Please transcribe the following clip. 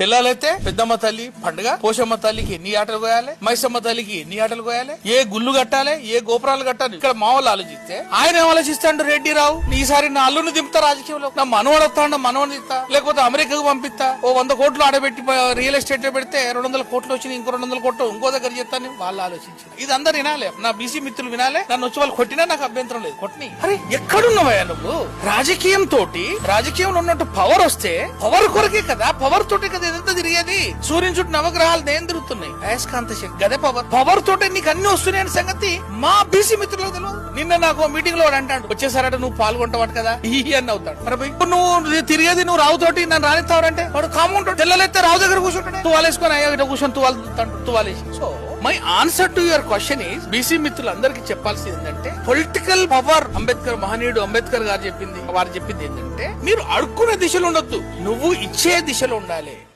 పిల్లలైతే పెద్దమ్మ తల్లి పండుగ, పోషమ్మ తల్లికి ఎన్ని ఆటలు కోయాలి, మైసమ్మ తల్లికి ఎన్ని ఆటలు కోయాలి, ఏ గుళ్ళు కట్టాలి, ఏ గోపురాలు కట్టాలి. ఇక్కడ మా వాళ్ళు ఆలోచిస్తే ఆయన ఏం ఆలోచిస్తాడు, రెడ్డిరావు ఈసారి నా అల్లుని దింపుతా రాజకీయంలో, నా మనవడు వస్తాడు, మనవడు ఇస్తా, లేకపోతే అమెరికాకు పంపిస్తా, ఓ 100 కోట్లు ఆడబెట్టి రియల్ ఎస్టేట్ లో పెడితే 200 కోట్లు వచ్చినాయి, ఇంకో 200 కోట్లు ఇంకో దగ్గర చెప్తాను వాళ్ళు ఆలోచించారు. ఇది అందరు వినాలే, నా బీసీ మిత్రులు వినాలే. నన్ను వచ్చి వాళ్ళు కొట్టినా నాకు అభ్యంతరం లేదు, కొట్టిని. అరే ఎక్కడున్నావయ్యా నువ్వు? రాజకీయంలో ఉన్నట్టు పవర్ వస్తే పవర్ కొరకే కదా, పవర్ తోటే కదా ఇదంతా తిరిగేది. సూర్యుని చుట్టూ నవగ్రహాలు నేను తిరుగుతున్నాయి, అయస్కాంత శక్తి గదే పవర్ తోటే నీకు అన్ని వస్తున్నాయని సంగతి మా బీసీ మిత్రులకు తెలియదు. నిన్న నాకు మీటింగ్ లో అంటాడు, వచ్చేసారట నువ్వు పాల్గొంటావు కదా ఈ అని అవుతాడు. మరి ఇప్పుడు నువ్వు తిరిగేది నువ్వు రావుతోటి నన్ను రానిస్తావంటే వాడు కాముంటాడు. తెల్లలైతే రావు దగ్గర కూర్చుంటాడు, తువాలేసుకొని అయ్యా ఇట కూర్చొని తువాలేసి. So my answer to your question is, BC మిత్రులందరికీ చెప్పాల్సింది ఏంటంటే పొలిటికల్ పవర్ అంబేద్కర్, మహనీయుడు అంబేద్కర్ గారు చెప్పింది, వారు చెప్పింది ఏంటంటే మీరు అడుక్కునే దిశలో ఉండొద్దు, నువ్వు ఇచ్చే దిశలో ఉండాలి.